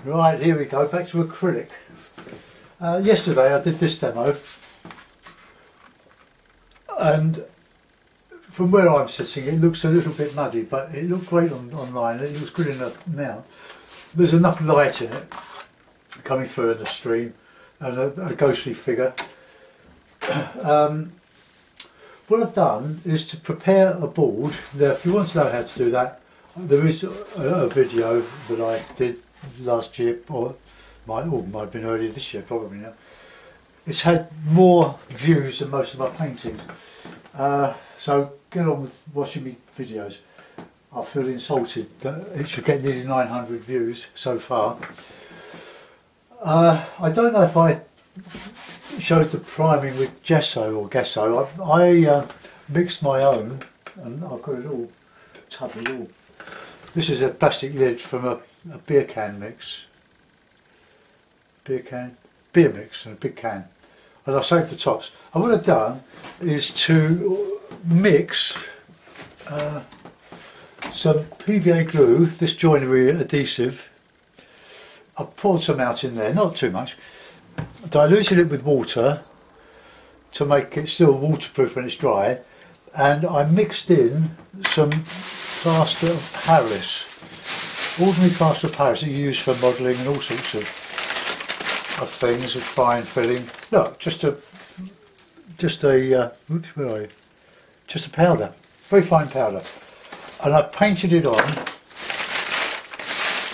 Right, here we go, back to acrylic. Yesterday I did this demo, and from where I'm sitting it looks a little bit muddy, but it looked great online. It looks good enough now. There's enough light in it coming through in the stream, and a ghostly figure. What I've done is to prepare a board. Now if you want to know how to do that, there is a video that I did last year, or might have been earlier this year probably now. It's had more views than most of my paintings. So get on with watching me videos. I feel insulted that it should get nearly 900 views so far. I don't know if I showed the priming with gesso or gesso. I mixed my own, and I've got it all tubby. This is a plastic lid from a beer can mix. Beer mix in a big can. And I saved the tops. And what I've done is to mix some PVA glue, this joinery adhesive. I poured some out in there, not too much. Diluted it with water to make it still waterproof when it's dry, and I mixed in some plaster of Paris, ordinary plaster of Paris that you use for modelling and all sorts of things, with fine filling. Look, just a powder, very fine powder, and I painted it on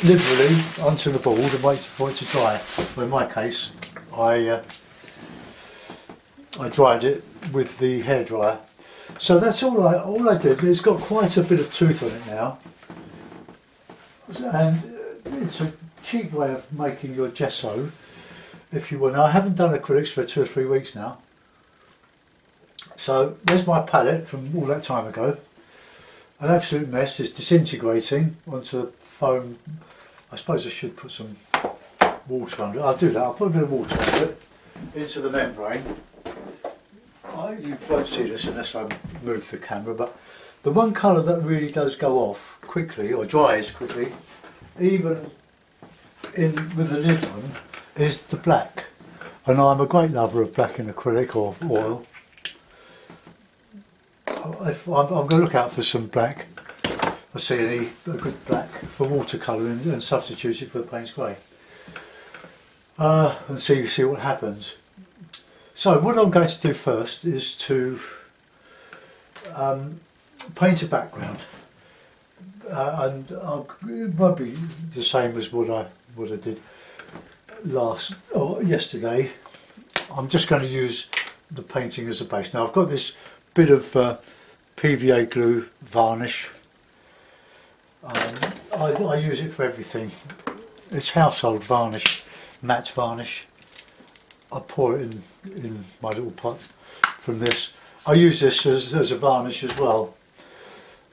liberally onto the board and waited for it to dry. Well, in my case, I dried it with the hairdryer. So that's all I did. It's got quite a bit of tooth on it now, and it's a cheap way of making your gesso if you want. Now, I haven't done acrylics for 2 or 3 weeks now. So there's my palette from all that time ago. An absolute mess. It's disintegrating onto foam. I suppose I should put some water under it. I'll do that. I'll put a bit of water under it into the membrane. You won't see this unless I move the camera, but the one colour that really does go off quickly, or dries quickly, even with the lid on, is the black. And I'm a great lover of black in acrylic or oil. I'm going to look out for some black. I see a good black for watercolour and substitute it for the Payne's grey, and see what happens. So what I'm going to do first is to paint a background, and it won't be the same as what I did yesterday. I'm just going to use the painting as a base. Now I've got this bit of PVA glue varnish. I use it for everything. It's household varnish, matte varnish. I pour it in my little pot from this. I use this as a varnish as well.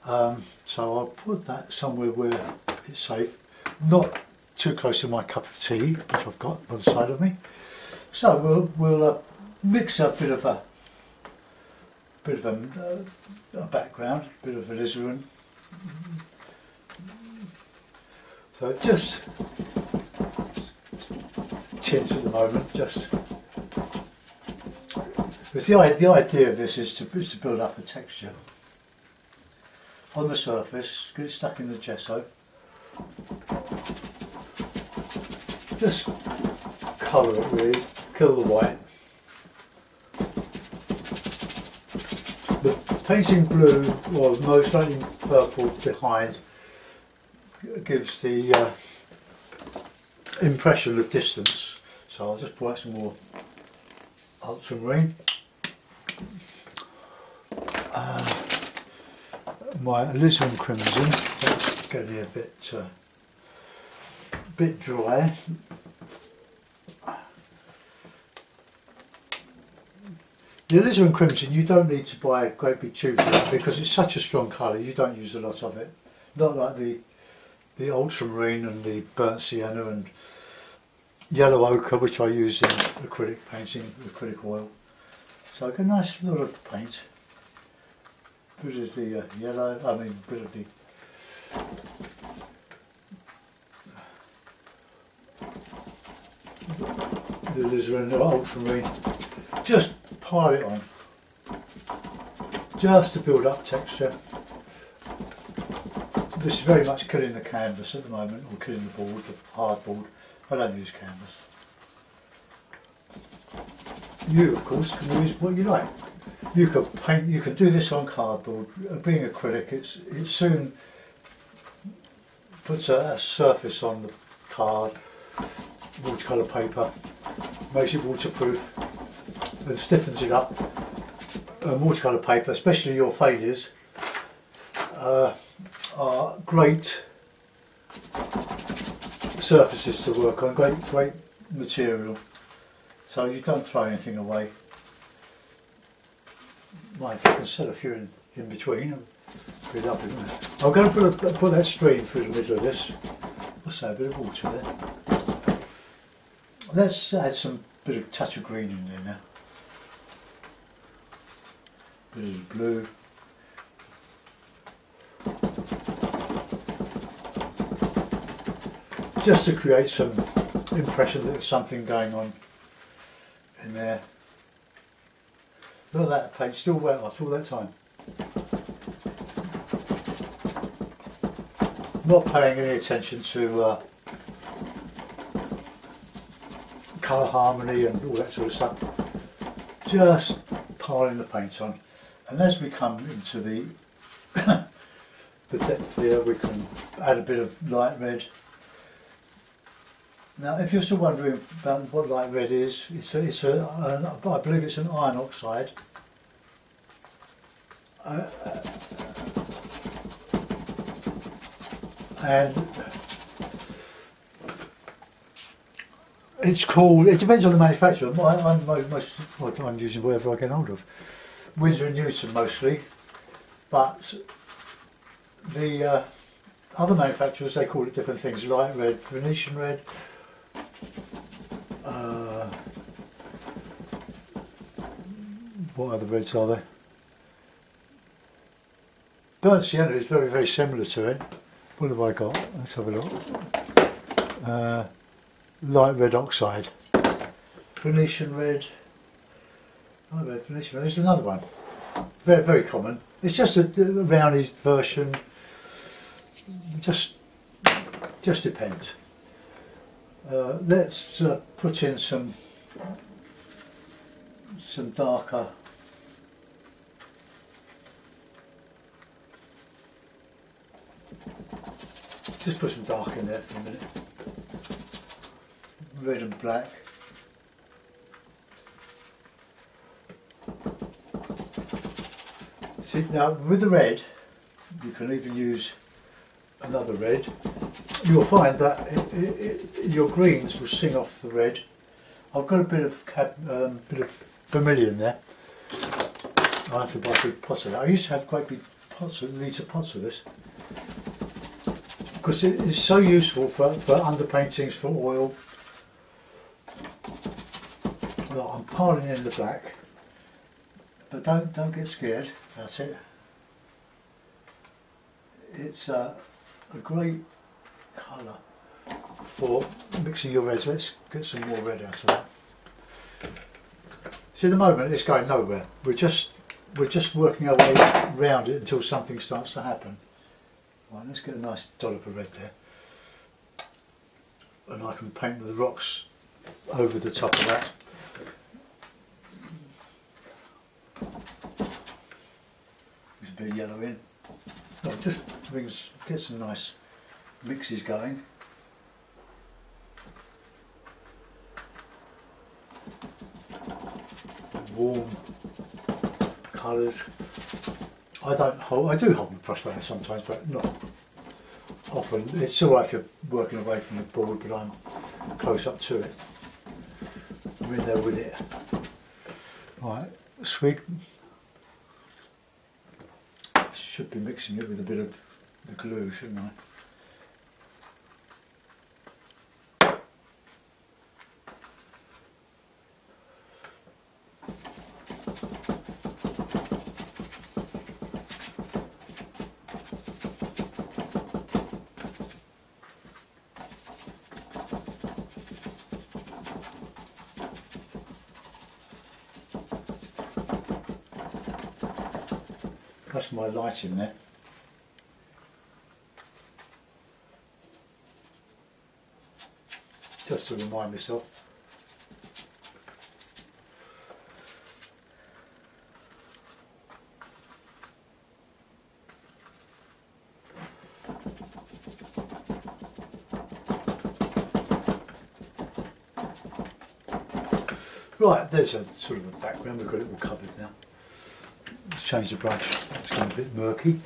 So I'll put that somewhere where it's safe, not too close to my cup of tea, which I've got by the side of me. So we'll mix a bit of a background, a bit of alizarin. So just tint at the moment, just because the idea of this is to build up a texture on the surface, get it stuck in the gesso. Just colour it really, kill the white. The painting blue, or most likely purple behind, gives the impression of distance. So I'll just pour out some more ultramarine. My alizarin crimson, that's getting a bit dry. The alizarin crimson, you don't need to buy a great big tube for that because it's such a strong colour. You don't use a lot of it. Not like the ultramarine and the burnt sienna and yellow ochre, which I use in acrylic painting, acrylic oil. So I get a nice lot of paint. Bit of the yellow, bit of the the alizarin or ultramarine, just pile it on, just to build up texture. This is very much killing the canvas at the moment, or killing the board, the hardboard. I don't use canvas. You, of course, can use what you like. You can paint. You can do this on cardboard. Being acrylic, it soon puts a surface on the card, watercolour paper, makes it waterproof, and stiffens it up. Watercolour paper, especially your failures, are great surfaces to work on, great material, so you don't throw anything away. Well, if you can sell a few in between, it'd be lovely, wouldn't it? I'm going to put that stream through the middle of this. What's that, a bit of water there. Let's add some bit of touch of green in there now. Bit of blue. Just to create some impression that there's something going on in there. Look at that, paint's still wet after all that time. Not paying any attention to colour harmony and all that sort of stuff. Just piling the paint on. And as we come into the the depth here, we can add a bit of light red. Now, if you're still wondering about what light red is, I believe it's an iron oxide. And it's called, it depends on the manufacturer. I'm using whatever I get hold of. Winsor & Newton mostly, but the other manufacturers, they call it different things. Light red, Venetian red, what other reds are there? Burnt sienna is very similar to it. What have I got? Let's have a look. Light red oxide. Venetian red. Light red, Venetian red. There's another one. Very common. It's just a rounded version. Just depends. Let's put in some darker. Just put some dark in there for a minute. Red and black. See, now with the red, you can even use another red. You'll find that your greens will sing off the red. I've got a bit of vermilion there. I have to buy big pots of that. I used to have quite big pots, litre pots of this, because it is so useful for underpaintings, for oil. Well, I'm piling in the black, but don't get scared. That's it. It's a great colour for mixing your reds. Let's get some more red out of that. See, at the moment it's going nowhere. We're just working our way around it until something starts to happen. Right, let's get a nice dollop of red there, and I can paint the rocks over the top of that. There's a bit of yellow in. Oh, just get some nice mixes going. Warm colours. I do hold my brush like that sometimes, but not often. It's alright if you're working away from the board, but I'm close up to it. I'm in there with it. Right, sweet. Should be mixing it with a bit of the glue, shouldn't I? That's my light in there. Just to remind myself. Right, there's a sort of a background, we've got it all covered now. Let's change the brush, it's getting a bit murky.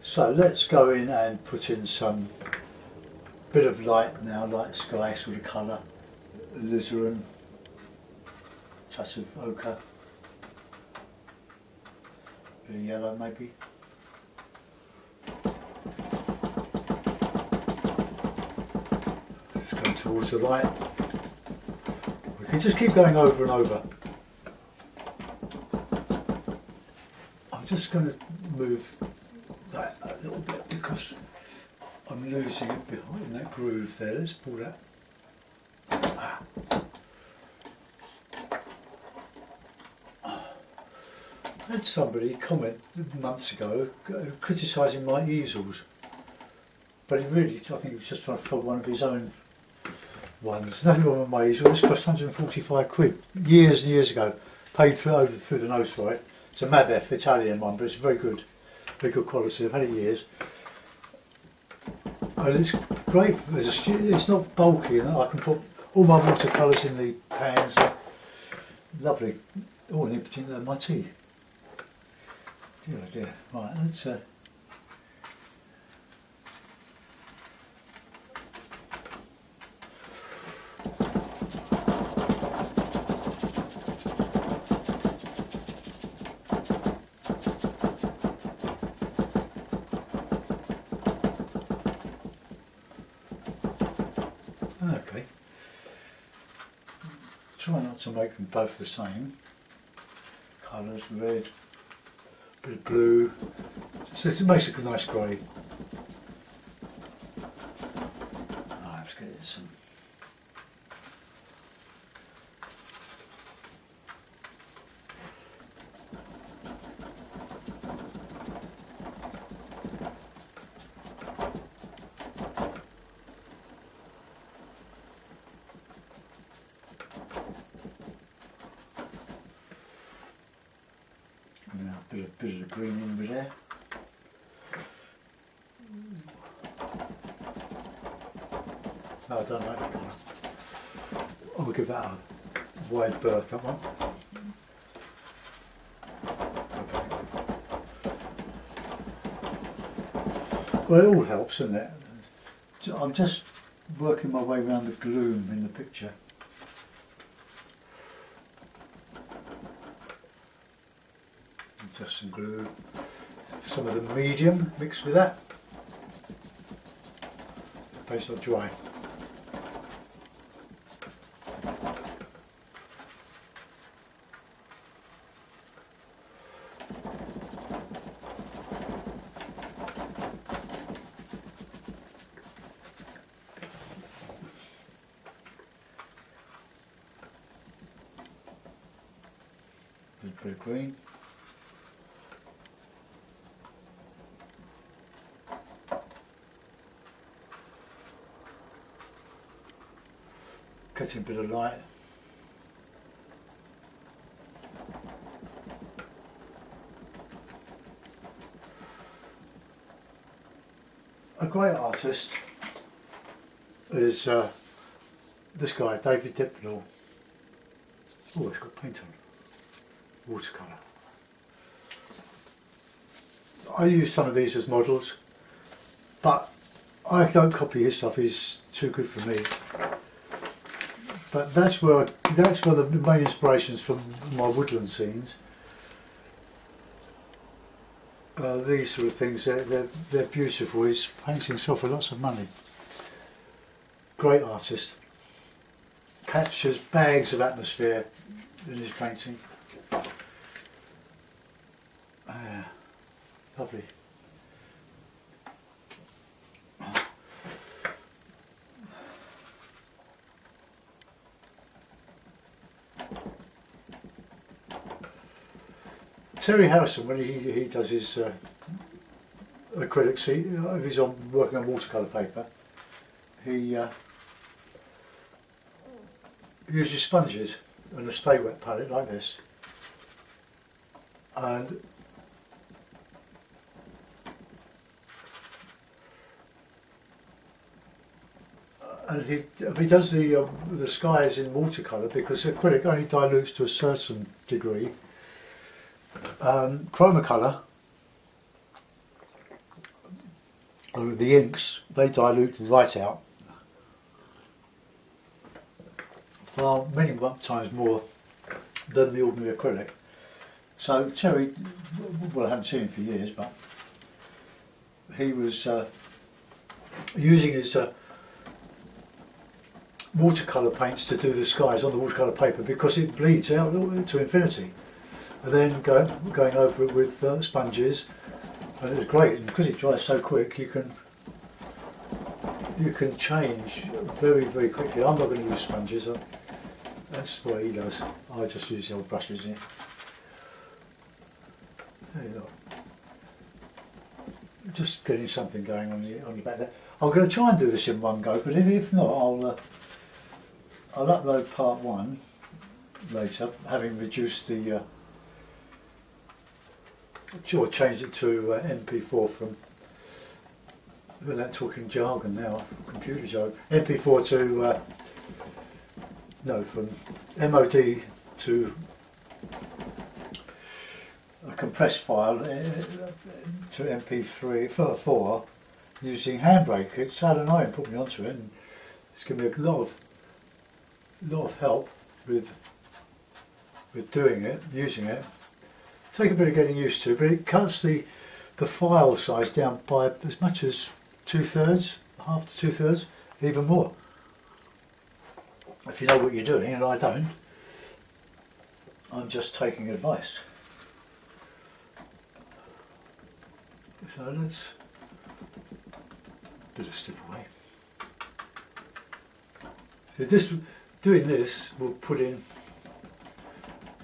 So let's go in and put in some bit of light now, light sky sort of colour, alizarin, touch of ochre, bit of yellow maybe. Just going towards the light. We can just keep going over and over. I'm just going to move that a little bit because I'm losing it behind that groove there. Let's pull that. Ah. I had somebody comment months ago criticising my easels, but he really, I think he was just trying to fill one of his own ones. Nothing wrong with my easel. This cost 145 quid years and years ago. Paid through the nose for it. It's a Mabef Italian one, but it's very good quality. I've had it years. And it's great. It's not bulky, and I can put all my watercolours in the pans. Lovely. Oh, and in particular my tea. Dear, oh dear. Right, let's. Okay. Try not to make them both the same. Colours, red, bit of blue. So it makes a nice grey. Oh, let's get some. Now a bit of green in with there. No, I don't like that colour. I'll give that a wide berth, that one. Okay. Well, it all helps, doesn't it? I'm just working my way around the gloom in the picture. Just some glue, some of the medium mixed with that. The paint's not dry. A bit of green. Getting a bit of light. A great artist is this guy, David Dipnall. Oh, he's got paint on. Watercolour. I use some of these as models, but I don't copy his stuff. He's too good for me. But that's where the main inspirations from my woodland scenes. These sort of things, they're beautiful. He's paints himself for lots of money. Great artist. Captures bags of atmosphere in his painting. Lovely. Terry Harrison, when he does his acrylics, if he's working on watercolour paper, he uses sponges and a stay wet palette like this, and he does the skies in watercolour, because acrylic only dilutes to a certain degree. Chromacolour, or the inks, they dilute right out, far many times more than the ordinary acrylic. So Terry, well, I haven't seen him for years, but he was using his watercolour paints to do the skies on the watercolour paper, because it bleeds out to infinity, and then going over it with sponges, and it was great. And because it dries so quick, you can change very, very quickly. I'm not going to use sponges. That's what he does. I just use the old brushes here. There you go. Just getting something going on the back there. I'm going to try and do this in one go, but if not, I'll upload part 1 later, having reduced the or changed it to MP4 from, we're not talking jargon now, computer jargon, MP4 to, no, from MOD to a compressed file to MP3 4 using Handbrake. It's had annoying, put me onto it, and it's given me a lot of help with doing it, using it. Take a bit of getting used to, but it cuts the file size down by as much as 2/3, half to 2/3, even more. If you know what you're doing, and I don't, I'm just taking advice. So let's bit of step away. So doing this will put in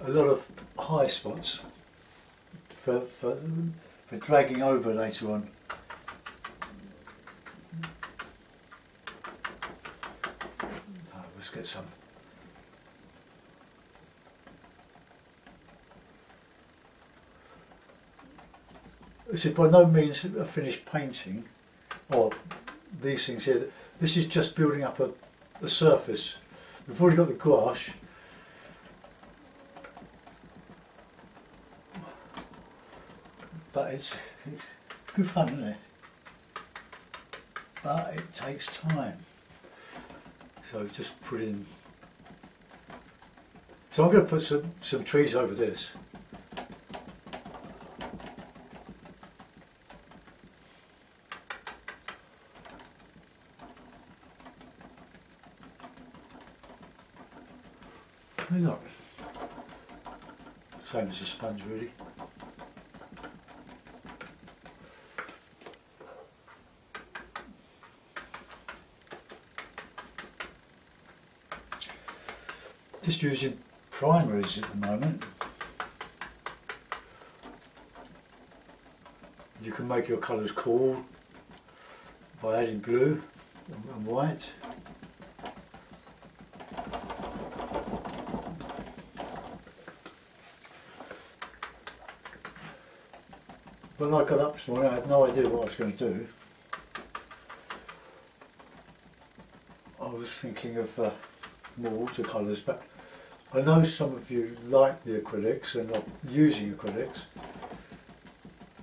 a lot of high spots for dragging over later on. Let's get some. This is by no means a finished painting, or these things here. This is just building up a surface. We've already got the gouache. But it's good fun, isn't it? But it takes time. So just put in. So I'm going to put some trees over this. Look, same as a sponge really. Just using primaries at the moment. You can make your colours cool by adding blue and white. When I got up this morning, I had no idea what I was going to do. I was thinking of more watercolours, but I know some of you like the acrylics and are using acrylics,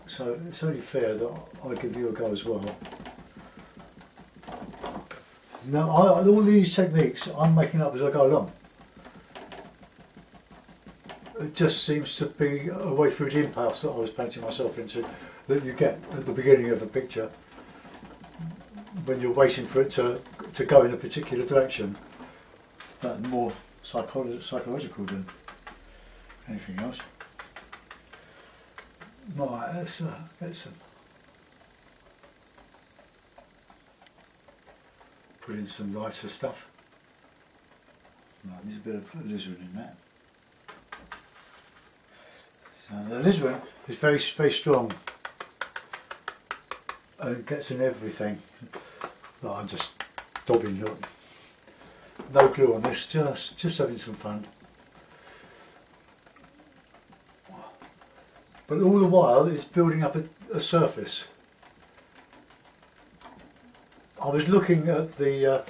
so it's only fair that I give you a go as well. Now, all these techniques I'm making up as I go along. It just seems to be a way through the impasse that I was painting myself into, that you get at the beginning of a picture when you're waiting for it to go in a particular direction. That's more psychological than anything else. Right, let's get some. Put in some lighter stuff. Right, there's a bit of alizarin in that. So the alizarin is very strong and it gets in everything. Oh, I'm just daubing, look. No glue on this, just having some fun. But all the while it's building up a surface. I was looking at the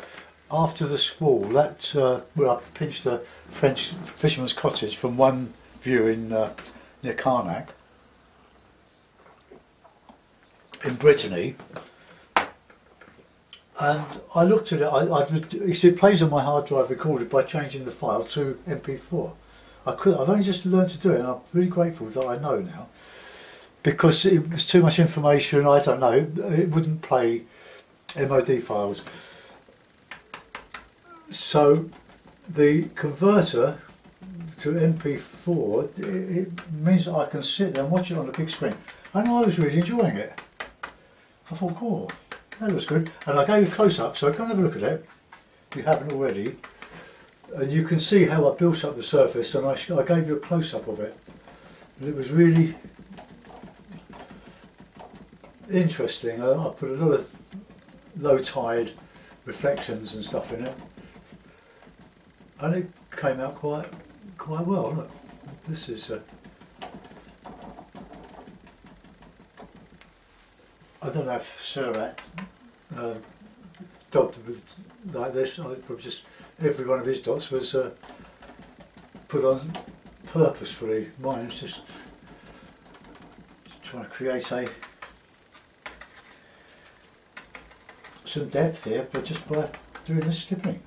after the squall, that's where I pinched a French fisherman's cottage from one view in near Carnac in Brittany, and I looked at it. You see, it plays on my hard drive recorded by changing the file to MP4. I've only just learned to do it, and I'm really grateful that I know now, because it was too much information. I don't know, it wouldn't play MOD files. So the converter to MP4, it means that I can sit there and watch it on the big screen, and I was really enjoying it. I thought, oh, that looks good, and I gave a close-up, so go and have a look at it if you haven't already, and you can see how I built up the surface, and I gave you a close-up of it, and it was really interesting. I put a lot of low tide reflections and stuff in it, and it came out quite well. Look, this is I don't know if Surat daubed it with like this. I probably just every one of his dots was put on purposefully. Mine is just trying to create some depth here, but just by doing this snipping.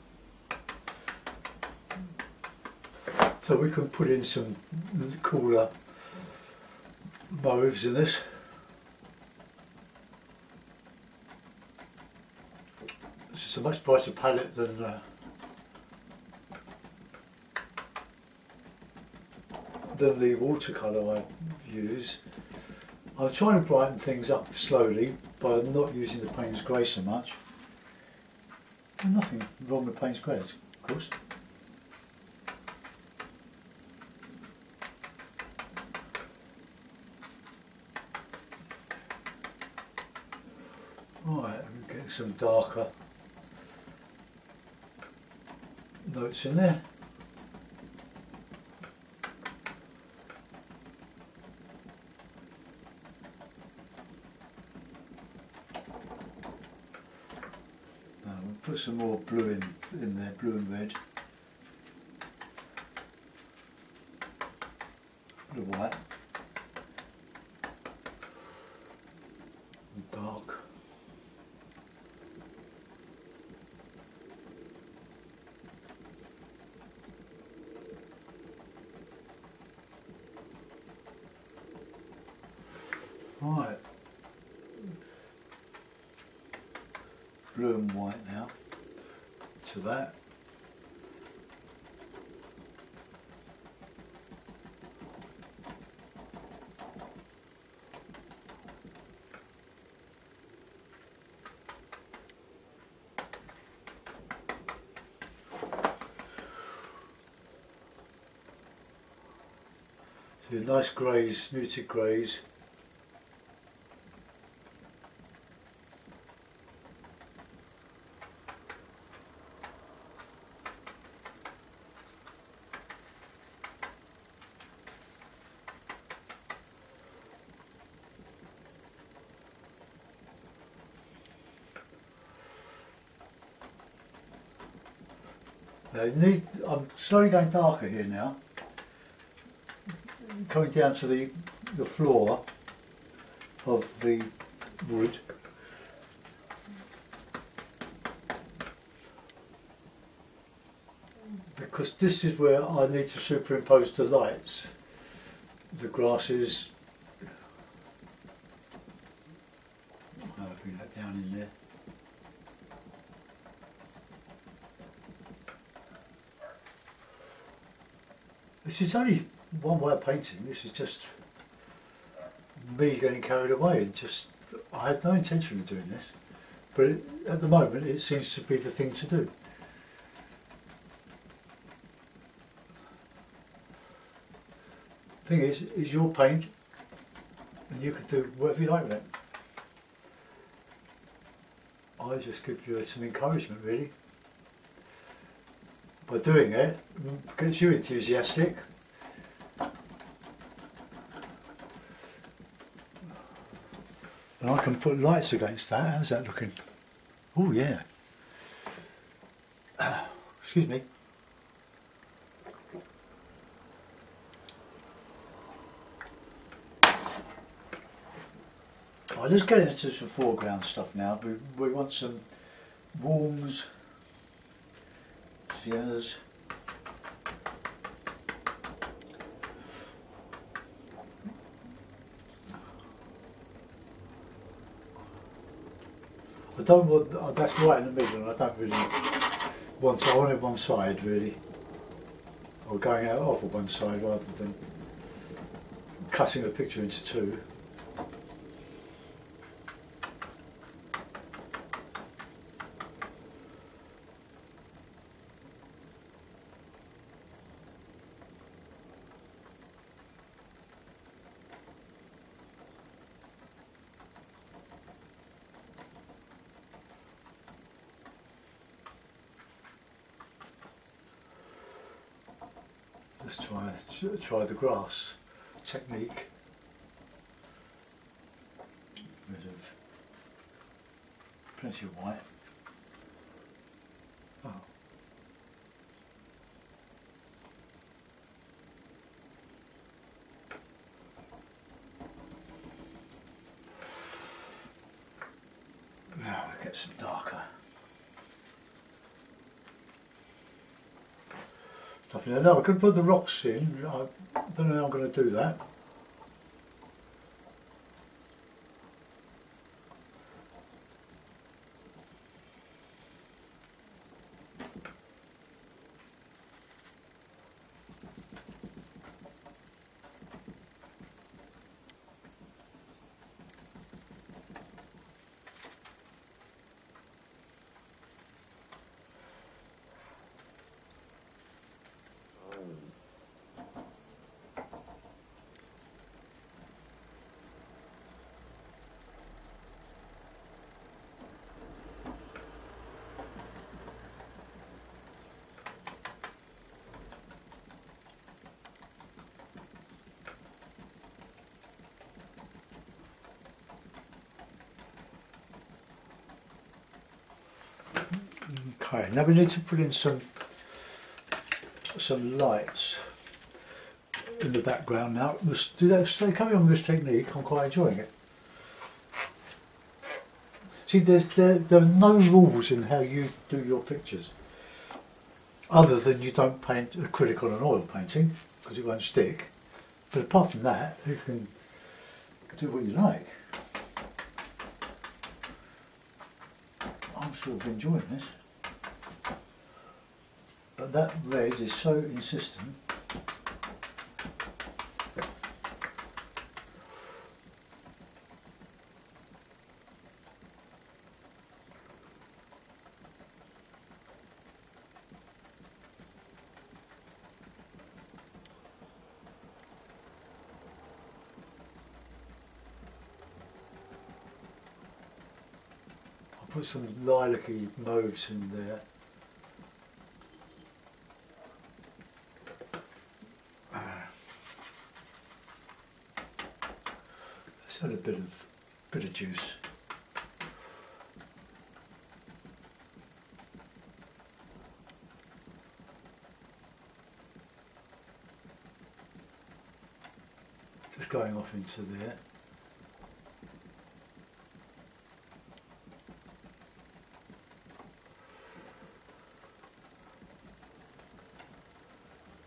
So we can put in some cooler mauves in this. This is a much brighter palette than the watercolour I use. I'm trying to brighten things up slowly by not using the Payne's Grey so much. There's nothing wrong with Payne's Grey, of course. Right, I'm getting some darker notes in there. Now we'll put some more blue in there, blue and red. A bit of white. And dark. Right, blue and white now to that. So nice greys, muted greys. I'm slowly going darker here now, coming down to the floor of the wood. Because this is where I need to superimpose the lights. The grasses, I'll bring that down in there. This is only one way of painting. This is just me getting carried away, and I had no intention of doing this, but at the moment it seems to be the thing to do. Thing is, it's your paint, and you can do whatever you like with it. I just give you some encouragement, really. By doing it, it gets you enthusiastic. And I can put lights against that. How's that looking? Oh yeah. Excuse me. Right, let's get into some foreground stuff now. We want some warms, siennas. I don't want, that's right in the middle, and I don't really want, I want it one side really, or going out off of one side rather than cutting the picture into two. Let's try the grass technique. Rid of plenty of white. Oh. Now we'll get some darker stuff in there. Now I could put the rocks in. I don't know how I'm going to do that. Okay, now we need to put in some lights in the background now. So coming on with this technique, I'm quite enjoying it. See, there are no rules in how you do your pictures, other than you don't paint acrylic on an oil painting, because it won't stick. But apart from that, you can do what you like. I'm sort of enjoying this. But that red is so insistent. I'll put some lilac-y mauves in there. Let's add a bit of juice. Just going off into there.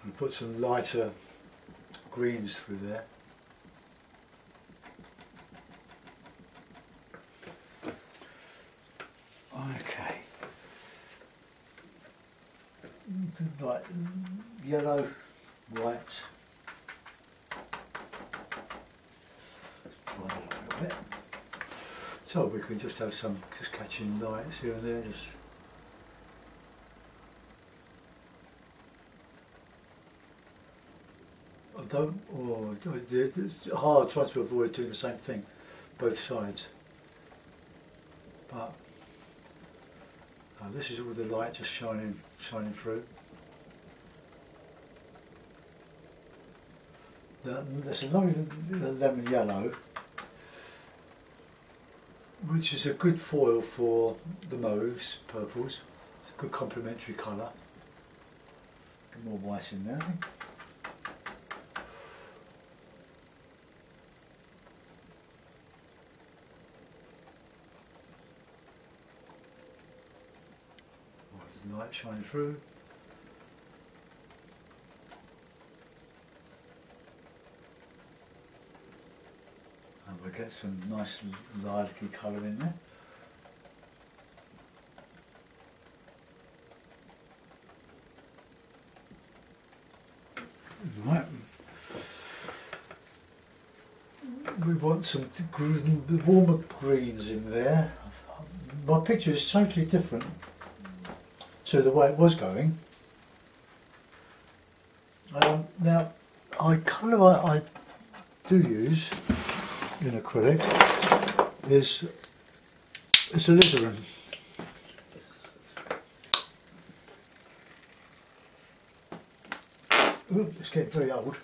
And put some lighter greens through there. Okay. Right, yellow, white. Try that a little bit. So we can just have some just catching lights here and there. Just don't. Oh, it's hard trying to avoid doing the same thing, both sides. But this is all the light just shining through. There's a lovely lemon yellow, which is a good foil for the mauves, purples. It's a good complementary colour. Get more white in there. There's the light shining through. And we'll get some nice lilac-y colour in there. Right. We want some green, warmer greens in there. My picture is totally different to the way it was going. Now, colour I do use in acrylic is alizarin. Ooh, it's getting very old.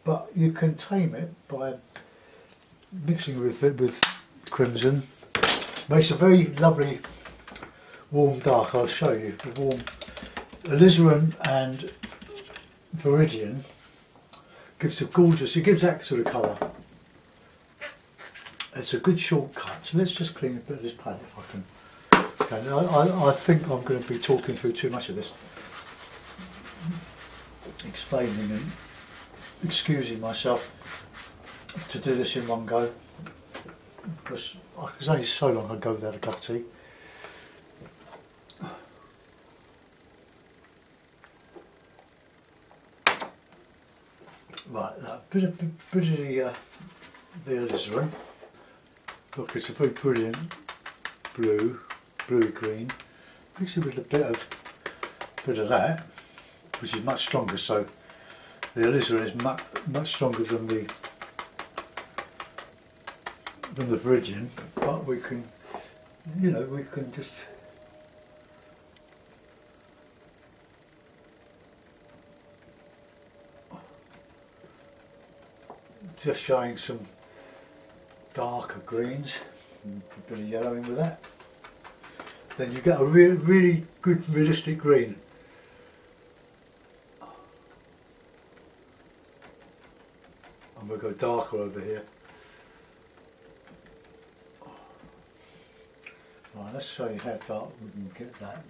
But you can tame it by mixing with it with crimson. Makes a very lovely warm dark. I'll show you the warm alizarin and viridian gives a gorgeous. It gives that sort of colour. It's a good shortcut. So let's just clean a bit of this palette if I can. Okay, now I think I'm going to be talking through too much of this, explaining and excusing myself to do this in one go, because it's only so long I'd go without a cup of tea. Right, a bit of the alizarin. Look, it's a very brilliant bluey green. Mix it with a bit of that, which is much stronger. So the alizarin is much stronger than the viridian, but we can, we can just showing some darker greens and a bit of yellow in with that. Then you get a really good realistic green. And we'll go darker over here. Right, let's show you how dark we can get that.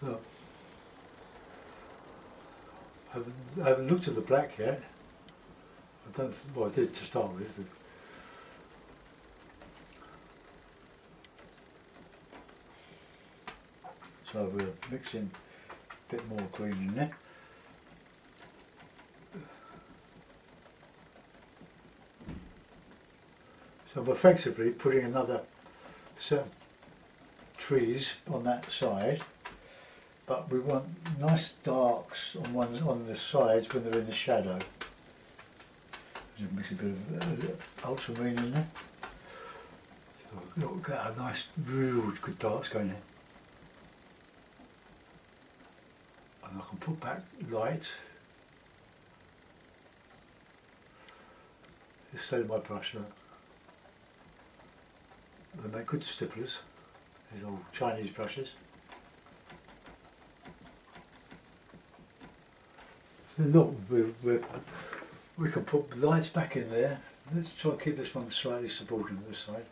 Look. I haven't looked at the black yet. I don't. Well, I did to start with. But so we're mixing a bit more green in there. So we're effectively putting another set of trees on that side. But we want nice darks on the sides when they're in the shadow. Just mix a bit of ultramarine in there. So we'll get a nice, real good darks going in. And I can put back light. Just set my brush now. They make good stipplers. These old Chinese brushes. Look, we can put lights back in there. Let's try and keep this one slightly subordinate this side.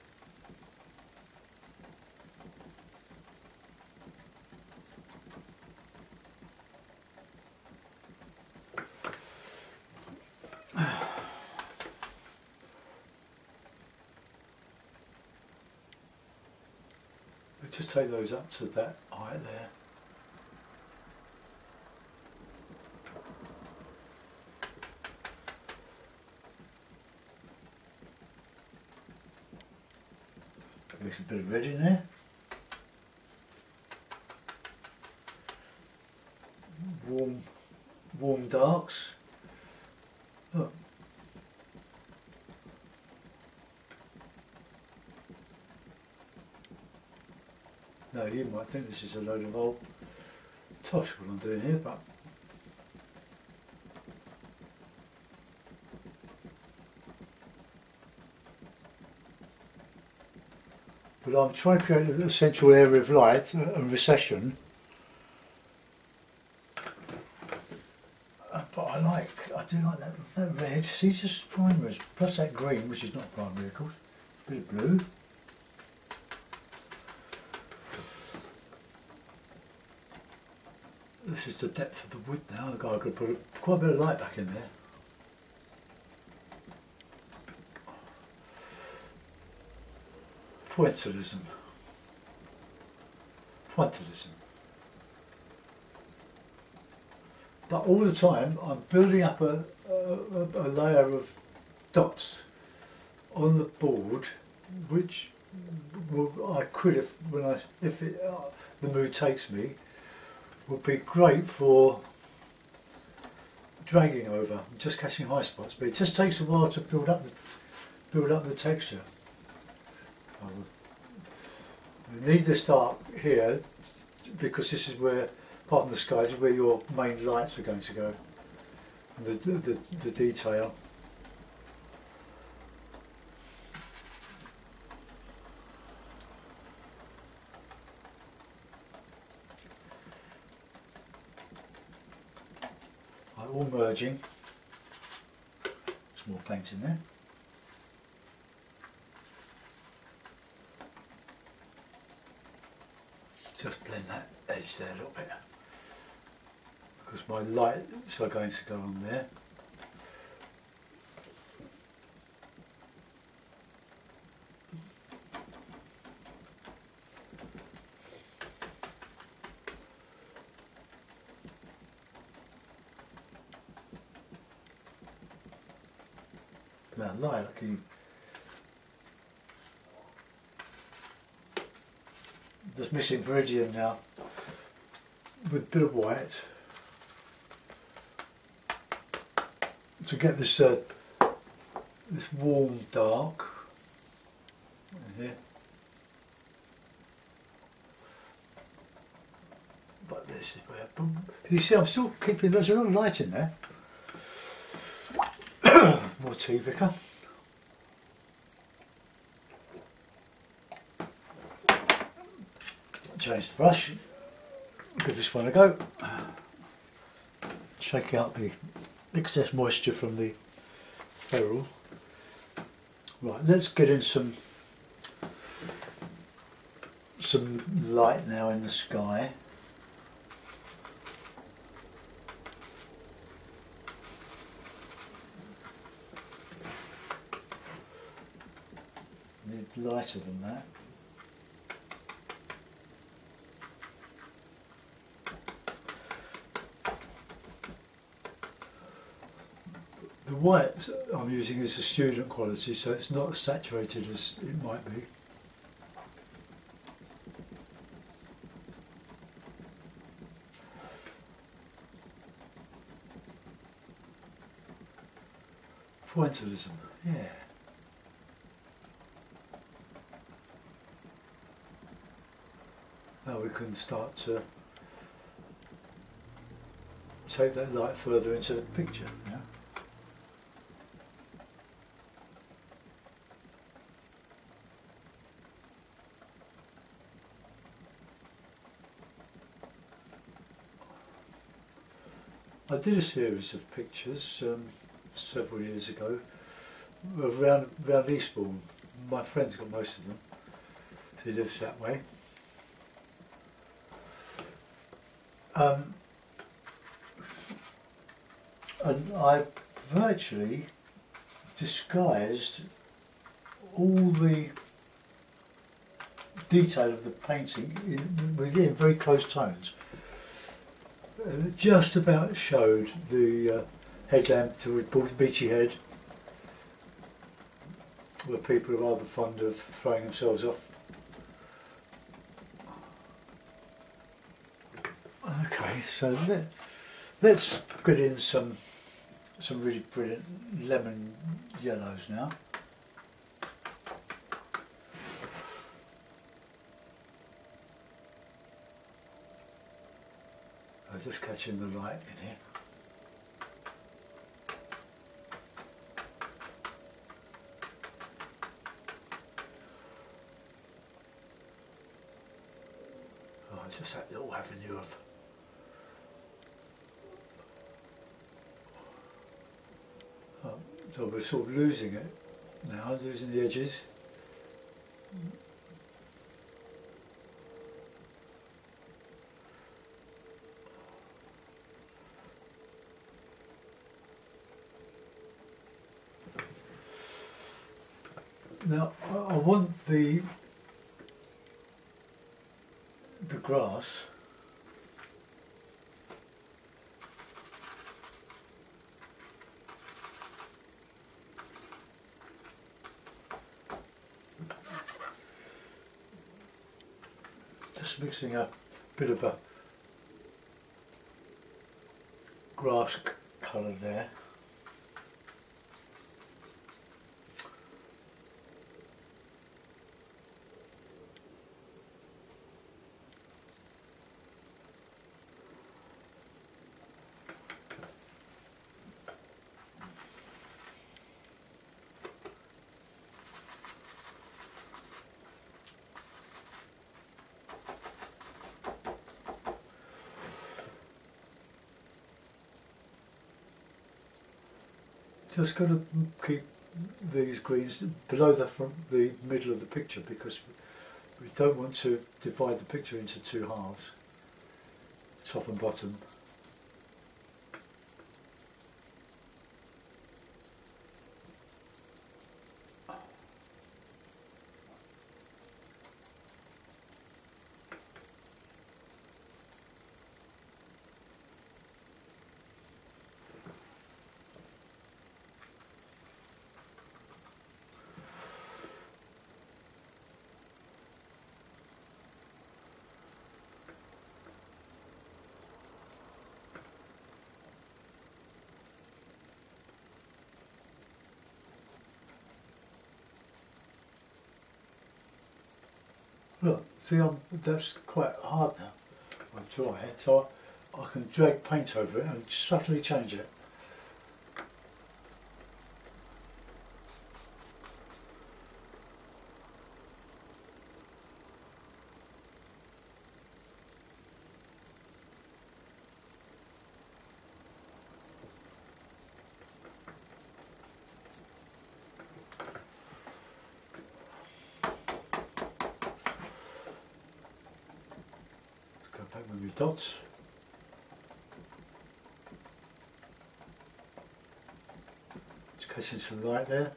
We'll just take those up to that height there. There's a bit of red in there. Warm darks. Look. Now you might think this is a load of old tosh what I'm doing here, but I'm trying to create a central area of light and recession. But I do like that red. See, just primers plus that green, which is not primary, of course. A bit of blue. This is the depth of the wood now. The guy could put quite a bit of light back in there. Pointillism. Pointillism. But all the time I'm building up a layer of dots on the board, which I could, if the mood takes me, would be great for dragging over, just catching high spots. But it just takes a while to build up the texture. We need to start here because this is where, apart from the sky, this is where your main lights are going to go, and the detail. All merging. Some more paint in there. Just blend that edge there a little bit, because my lights are going to go on there. Now lilac, just missing viridian now with a bit of white to get this this warm dark in here. But this is where, you see, I'm still keeping, there's a lot of light in there. More tea, Vicar. Change the brush, give this one a go. Shake out the excess moisture from the ferrule. Right, let's get in some light now in the sky. Lighter than that. The white I'm using is a student quality, so it's not as saturated as it might be. Pointillism, yeah. Now we can start to take that light further into the picture. Yeah? I did a series of pictures several years ago around Eastbourne. My friend's got most of them. He lives that way. And I virtually disguised all the detail of the painting in very close tones. It just about showed the headlamp towards Beachy Head, where people are rather fond of throwing themselves off so let's get in some really brilliant lemon yellows now. I'm just catching the light in here. Oh, just that little avenue of so we're sort of losing it now, losing the edges. Now I want the grass just mixing a bit of a grass colour there. Just got to keep these greens below the middle of the picture, because we don't want to divide the picture into two halves, top and bottom. Look, see, that's quite hard now on dry, so I can drag paint over it and subtly change it. Back with my dots. Just catching some light there.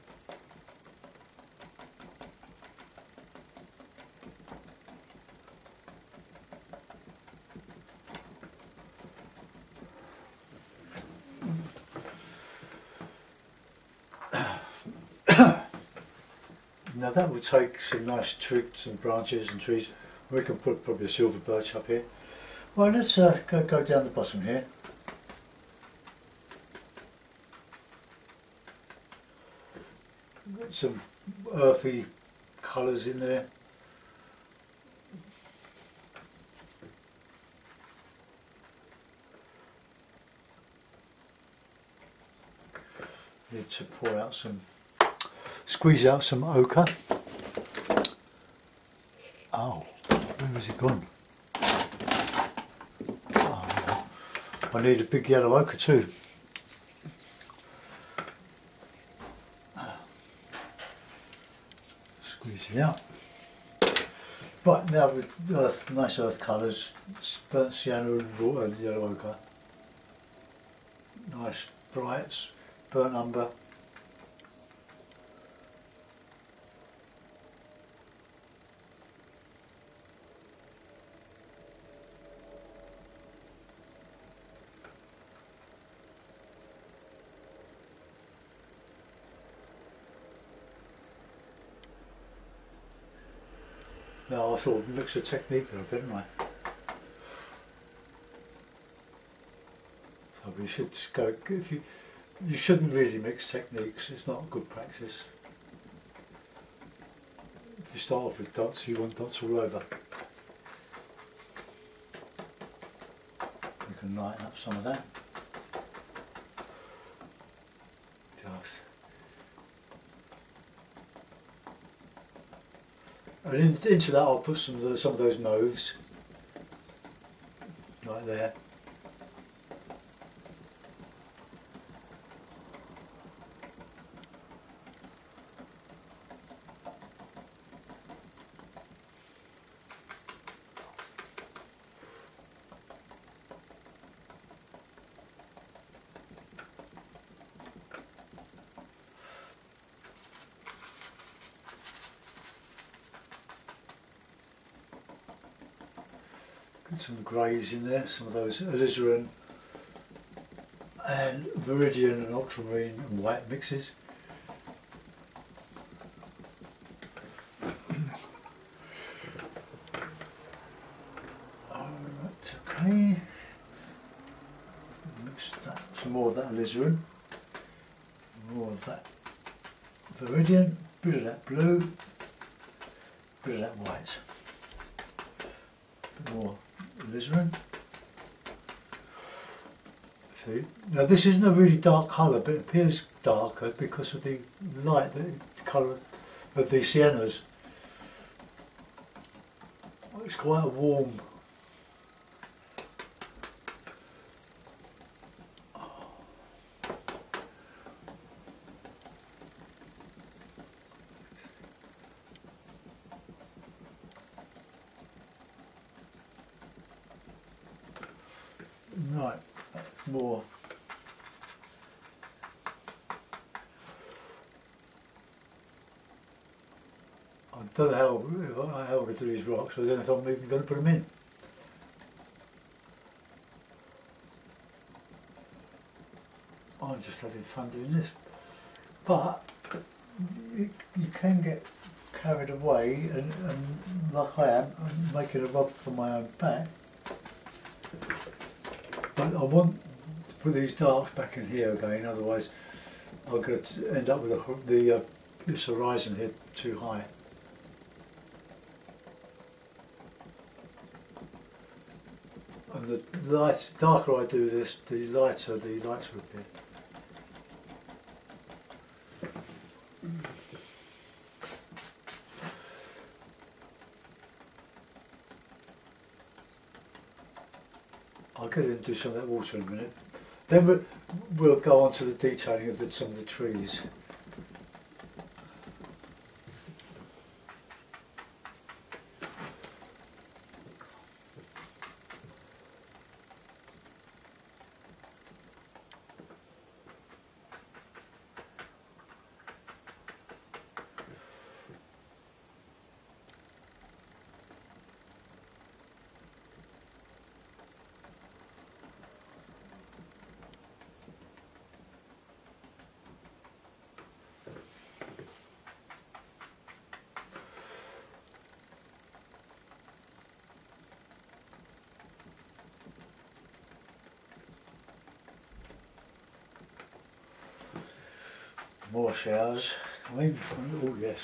Now that will take some nice twigs and branches and trees. We can put probably a silver birch up here. Well, let's go down the bottom here. Got some earthy colours in there. Need to pour out some, squeeze out some ochre. Oh, where has it gone? I need a big yellow ochre too. Squeeze it out. Right, now with nice earth colours, burnt sienna and yellow ochre. Nice brights, burnt umber. Now I sort of mix the technique there a bit, don't I? You should just go, you shouldn't really mix techniques, it's not good practice. If you start off with dots, you want dots all over. You can lighten up some of that. Just. And into that I'll put some of those mauves, like there. Get some greys in there, some of those alizarin and viridian and ultramarine and white mixes. Alright, okay. Mix that, some more of that alizarin, more of that viridian, bit of that blue, bit of that white. Bit more alizarin. See, now this isn't a really dark colour, but it appears darker because of the light, the colour of the siennas. It's quite a warm. Right, more. I don't know how to do these rocks, I don't know if I'm even going to put them in. I'm just having fun doing this. But you can get carried away and like I am, I'm making a rug for my own back. But I want to put these darks back in here again, otherwise I'm going to end up with this horizon here too high. And the darker I do this, the lighter the lights will appear. I'll get in and do some of that water in a minute. Then we'll go on to the detailing of some of the trees. More showers coming. Oh yes.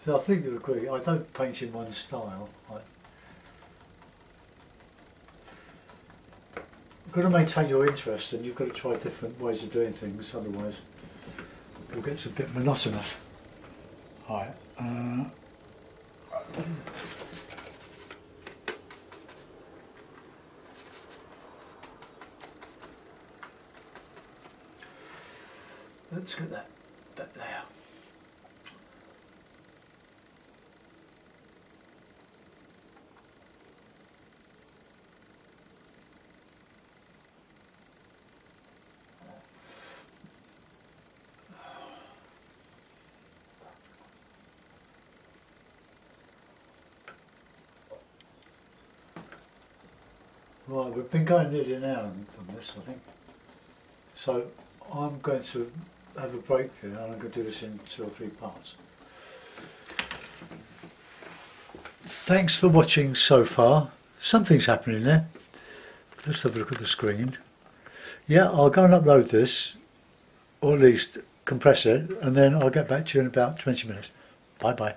So I think you'll agree, I don't paint in one style. You've got to maintain your interest and you've got to try different ways of doing things, otherwise it gets a bit monotonous. Right. Let's get that bit there. Right, we've been going nearly an hour on this, I think. So I'm going to have a break there, and I'm going to do this in 2 or 3 parts. Thanks for watching so far. Something's happening there. Let's have a look at the screen. Yeah, I'll go and upload this, or at least compress it, and then I'll get back to you in about 20 minutes. Bye bye.